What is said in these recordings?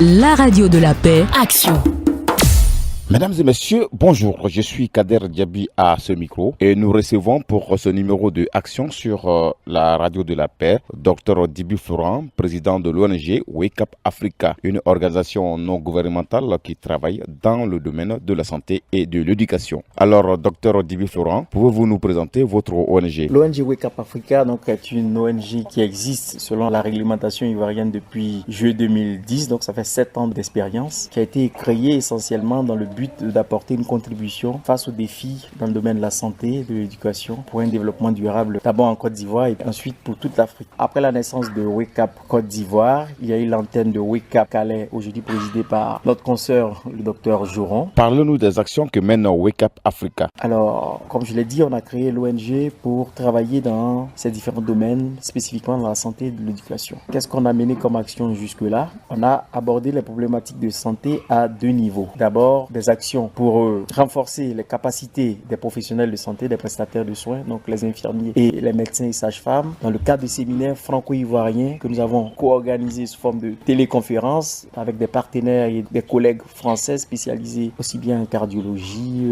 La radio de la paix, Action. Mesdames et messieurs, bonjour, je suis Kader Diaby à ce micro et nous recevons pour ce numéro de Action sur la radio de la paix, Dr Djiby Florent, président de l'ONG Wake Up Africa, une organisation non gouvernementale qui travaille dans le domaine de la santé et de l'éducation. Alors, Dr Djiby Florent, pouvez-vous nous présenter votre ONG? L'ONG Wake Up Africa est une ONG qui existe selon la réglementation ivoirienne depuis juillet 2010, donc ça fait 7 ans d'expérience, qui a été créée essentiellement dans le but d'apporter une contribution face aux défis dans le domaine de la santé et de l'éducation pour un développement durable, d'abord en Côte d'Ivoire et ensuite pour toute l'Afrique. Après la naissance de Wake Up Côte d'Ivoire, il y a eu l'antenne de Wake Up Calais, aujourd'hui présidée par notre consoeur, le docteur Jouron. Parlez-nous des actions que mène Wake Up Africa. Alors, comme je l'ai dit, on a créé l'ONG pour travailler dans ces différents domaines, spécifiquement dans la santé et de l'éducation. Qu'est-ce qu'on a mené comme action jusque-là? On a abordé les problématiques de santé à 2 niveaux. D'abord, des actions pour renforcer les capacités des professionnels de santé, des prestataires de soins, donc les infirmiers et les médecins et sages-femmes, dans le cadre de séminaires franco-ivoiriens que nous avons co-organisés sous forme de téléconférences avec des partenaires et des collègues français spécialisés aussi bien en cardiologie,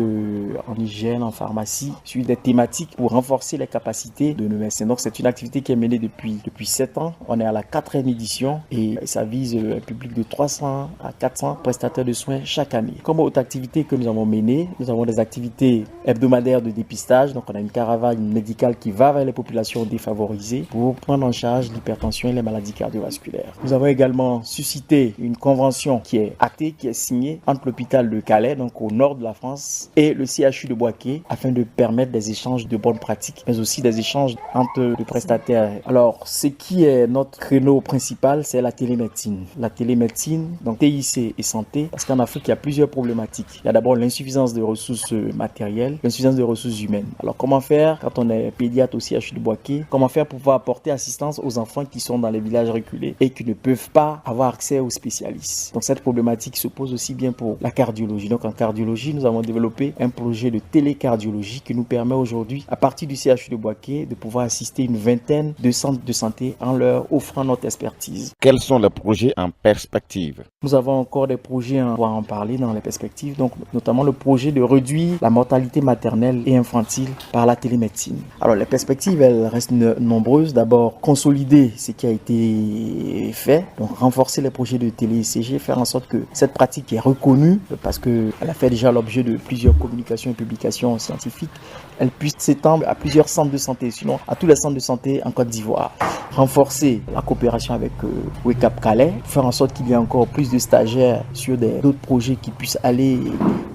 en hygiène, en pharmacie, sur des thématiques pour renforcer les capacités de nos médecins. Donc c'est une activité qui est menée depuis 7 ans. On est à la 4e édition et ça vise un public de 300 à 400 prestataires de soins chaque année. Comme autre activité que nous avons menées, nous avons des activités hebdomadaires de dépistage. Donc on a une caravane médicale qui va vers les populations défavorisées pour prendre en charge l'hypertension et les maladies cardiovasculaires. Nous avons également suscité une convention qui est actée, qui est signée entre l'hôpital de Calais, donc au nord de la France, et le CHU de Boaké, afin de permettre des échanges de bonnes pratiques, mais aussi des échanges entre les prestataires. Alors, ce qui est notre créneau principal, c'est la télémédecine. La télémédecine, donc TIC et santé, parce qu'en Afrique, il y a plusieurs problématiques. Il y a d'abord l'insuffisance de ressources matérielles, l'insuffisance de ressources humaines. Alors, comment faire quand on est pédiatre au CHU de Boaké? Comment faire pour pouvoir apporter assistance aux enfants qui sont dans les villages reculés et qui ne peuvent pas avoir accès aux spécialistes? Donc, cette problématique se pose aussi bien pour la cardiologie. Donc, en cardiologie, nous avons développé un projet de télécardiologie qui nous permet aujourd'hui, à partir du CHU de Boaké, de pouvoir assister une vingtaine de centres de santé en leur offrant notre expertise. Quels sont les projets en perspective? Nous avons encore des projets, on va en parler dans les perspectives, donc notamment le projet de réduire la mortalité maternelle et infantile par la télémédecine. Alors les perspectives, elles restent nombreuses. D'abord, consolider ce qui a été fait, donc renforcer les projets de télé-ECG, faire en sorte que cette pratique est reconnue parce qu'elle a fait déjà l'objet de plusieurs communications et publications scientifiques, elle puisse s'étendre à plusieurs centres de santé, sinon à tous les centres de santé en Côte d'Ivoire. Renforcer la coopération avec Wake Up Calais, faire en sorte qu'il y ait encore plus de stagiaires sur d'autres projets qui puissent aller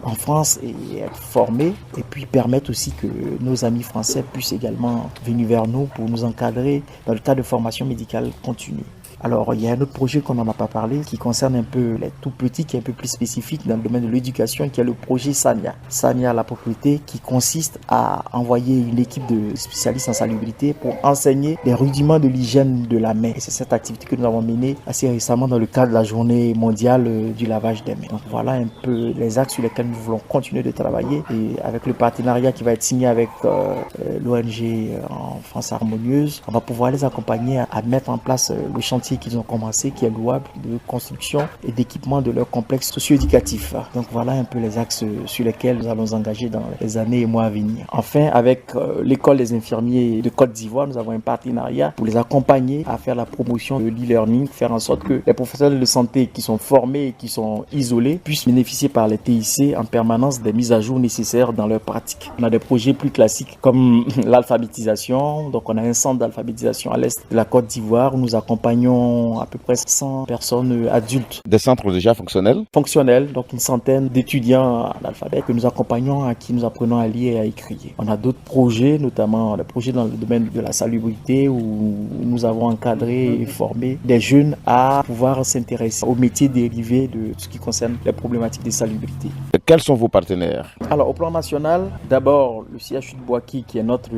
en France et être formés, et puis permettre aussi que nos amis français puissent également venir vers nous pour nous encadrer dans le cadre de formation médicale continue. Alors, il y a un autre projet qu'on n'en a pas parlé, qui concerne un peu les tout petits, qui est un peu plus spécifique dans le domaine de l'éducation, qui est le projet SANIA. SANIA, la propriété, qui consiste à envoyer une équipe de spécialistes en salubrité pour enseigner les rudiments de l'hygiène de la main. Et c'est cette activité que nous avons menée assez récemment dans le cadre de la journée mondiale du lavage des mains. Donc voilà un peu les axes sur lesquels nous voulons continuer de travailler. Et avec le partenariat qui va être signé avec l'ONG en France Harmonieuse, on va pouvoir les accompagner à mettre en place le chantier qu'ils ont commencé, qui est louable, de construction et d'équipement de leur complexe socio-éducatif. Donc voilà un peu les axes sur lesquels nous allons nous engager dans les années et mois à venir. Enfin, avec l'école des infirmiers de Côte d'Ivoire, nous avons un partenariat pour les accompagner à faire la promotion de l'e-learning, faire en sorte que les professionnels de santé qui sont formés et qui sont isolés puissent bénéficier par les TIC en permanence des mises à jour nécessaires dans leur pratique. On a des projets plus classiques comme l'alphabétisation. Donc on a un centre d'alphabétisation à l'est de la Côte d'Ivoire où nous accompagnons à peu près 100 personnes adultes. Des centres déjà fonctionnels? Fonctionnels, donc une centaine d'étudiants à l'alphabet que nous accompagnons, à qui nous apprenons à lire et à écrire. On a d'autres projets, notamment des projets dans le domaine de la salubrité où nous avons encadré et formé des jeunes à pouvoir s'intéresser aux métiers dérivés de ce qui concerne les problématiques de salubrité. Quels sont vos partenaires? Alors, au plan national, d'abord le CHU de Boaké, qui est notre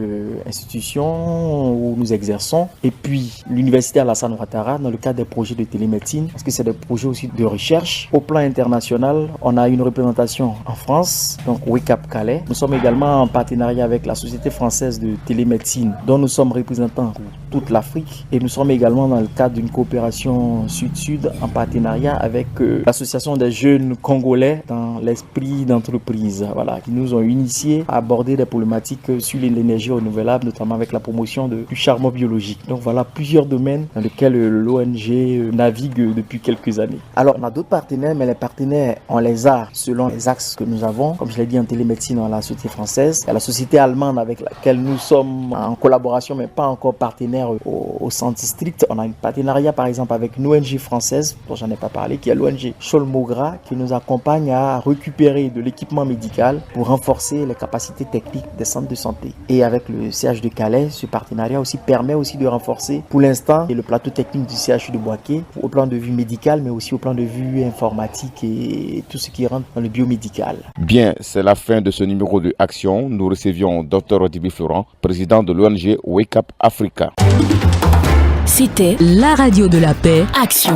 institution où nous exerçons, et puis l'Université Alassane Ouattara dans le cadre des projets de télémédecine, parce que c'est des projets aussi de recherche. Au plan international, on a une représentation en France, donc Wake Up Calais. Nous sommes également en partenariat avec la Société française de télémédecine, dont nous sommes représentants pour toute l'Afrique, et nous sommes également dans le cadre d'une coopération sud-sud en partenariat avec l'association des jeunes congolais dans l'esprit d'entreprise, voilà, qui nous ont initiés à aborder des problématiques sur l'énergie renouvelable, notamment avec la promotion du charbon biologique. Donc voilà plusieurs domaines dans lesquels l'ONG navigue depuis quelques années. Alors on a d'autres partenaires, mais les partenaires, on les a selon les axes que nous avons. Comme je l'ai dit, en télémédecine, on a la société française, il y a la société allemande avec laquelle nous sommes en collaboration, mais pas encore partenaires au sens strict. On a un partenariat par exemple avec une ONG française, dont j'en ai pas parlé, qui est l'ONG Cholmogra, qui nous accompagne à récupérer de l'équipement médical pour renforcer les capacités techniques des centres de santé. Et avec le CH de Calais, ce partenariat aussi permet aussi de renforcer pour l'instant le plateau technique du CHU de Boaké au plan de vue médical, mais aussi au plan de vue informatique et tout ce qui rentre dans le biomédical. Bien, c'est la fin de ce numéro de Action. Nous recevions Dr Dibi Florent, président de l'ONG Wake Up Africa. C'était la radio de la paix, Action.